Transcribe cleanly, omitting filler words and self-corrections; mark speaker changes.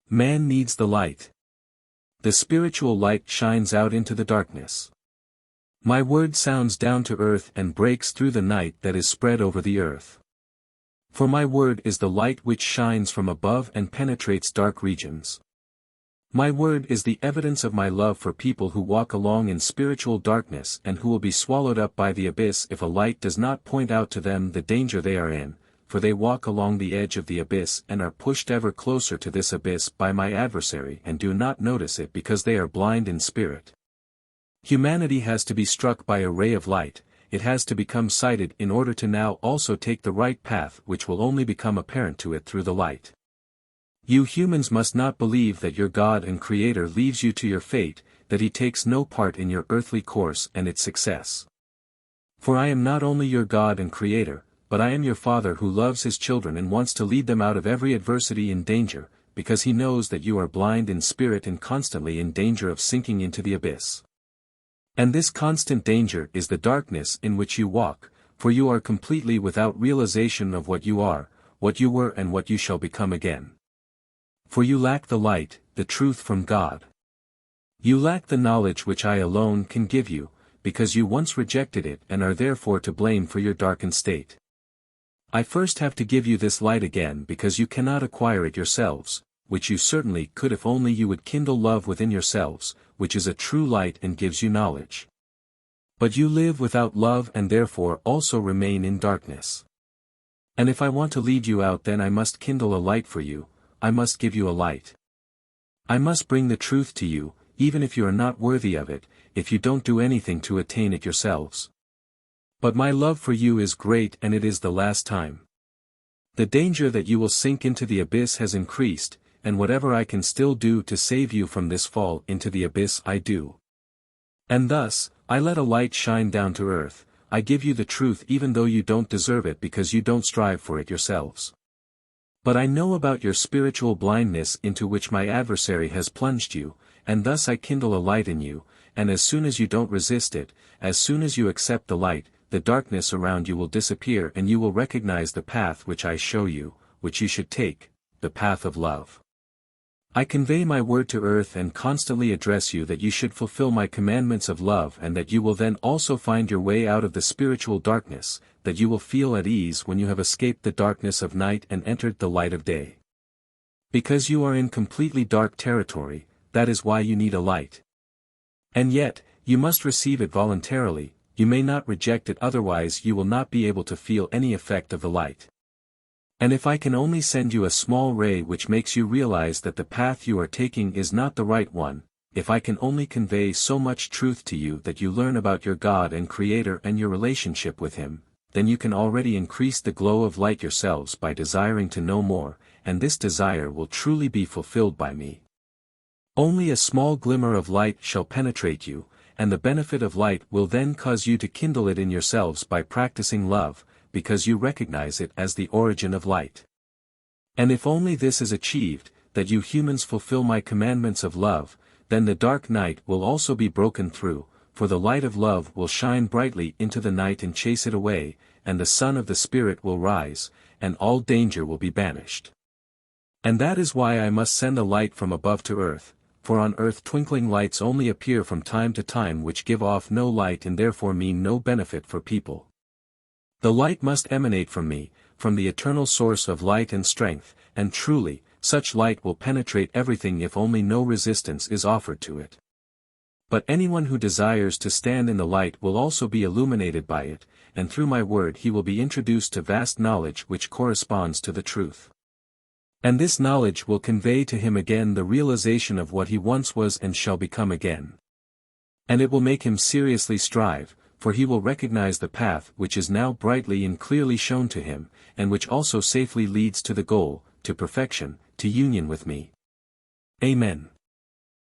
Speaker 1: Man needs the light. The spiritual light shines out into the darkness. My word sounds down to earth and breaks through the night that is spread over the earth. For my word is the light which shines from above and penetrates dark regions. My word is the evidence of my love for people who walk along in spiritual darkness and who will be swallowed up by the abyss if a light does not point out to them the danger they are in, for they walk along the edge of the abyss and are pushed ever closer to this abyss by my adversary and do not notice it because they are blind in spirit. Humanity has to be struck by a ray of light, it has to become sighted in order to now also take the right path which will only become apparent to it through the light. You humans must not believe that your God and Creator leaves you to your fate, that He takes no part in your earthly course and its success. For I am not only your God and Creator, but I am your Father who loves His children and wants to lead them out of every adversity and danger, because He knows that you are blind in spirit and constantly in danger of sinking into the abyss. And this constant danger is the darkness in which you walk, for you are completely without realization of what you are, what you were and what you shall become again. For you lack the light, the truth from God. You lack the knowledge which I alone can give you, because you once rejected it and are therefore to blame for your darkened state. I first have to give you this light again because you cannot acquire it yourselves, which you certainly could if only you would kindle love within yourselves, which is a true light and gives you knowledge. But you live without love and therefore also remain in darkness. And if I want to lead you out, then I must kindle a light for you, I must give you a light. I must bring the truth to you, even if you are not worthy of it, if you don't do anything to attain it yourselves. But my love for you is great and it is the last time. The danger that you will sink into the abyss has increased, and whatever I can still do to save you from this fall into the abyss I do. And thus, I let a light shine down to earth, I give you the truth even though you don't deserve it because you don't strive for it yourselves. But I know about your spiritual blindness into which my adversary has plunged you, and thus I kindle a light in you, and as soon as you don't resist it, as soon as you accept the light, the darkness around you will disappear and you will recognize the path which I show you, which you should take, the path of love. I convey my word to earth and constantly address you that you should fulfill my commandments of love and that you will then also find your way out of the spiritual darkness, that you will feel at ease when you have escaped the darkness of night and entered the light of day. Because you are in completely dark territory, that is why you need a light. And yet, you must receive it voluntarily, you may not reject it otherwise you will not be able to feel any effect of the light. And if I can only send you a small ray which makes you realize that the path you are taking is not the right one, if I can only convey so much truth to you that you learn about your God and Creator and your relationship with Him, then you can already increase the glow of light yourselves by desiring to know more, and this desire will truly be fulfilled by me. Only a small glimmer of light shall penetrate you, and the benefit of light will then cause you to kindle it in yourselves by practicing love, because you recognize it as the origin of light. And if only this is achieved, that you humans fulfill my commandments of love, then the dark night will also be broken through, for the light of love will shine brightly into the night and chase it away, and the sun of the Spirit will rise, and all danger will be banished. And that is why I must send a light from above to earth, for on earth twinkling lights only appear from time to time which give off no light and therefore mean no benefit for people. The light must emanate from me, from the eternal source of light and strength, and truly, such light will penetrate everything if only no resistance is offered to it. But anyone who desires to stand in the light will also be illuminated by it, and through my word he will be introduced to vast knowledge which corresponds to the truth. And this knowledge will convey to him again the realization of what he once was and shall become again. And it will make him seriously strive, for he will recognize the path which is now brightly and clearly shown to him, and which also safely leads to the goal, to perfection, to union with me. Amen.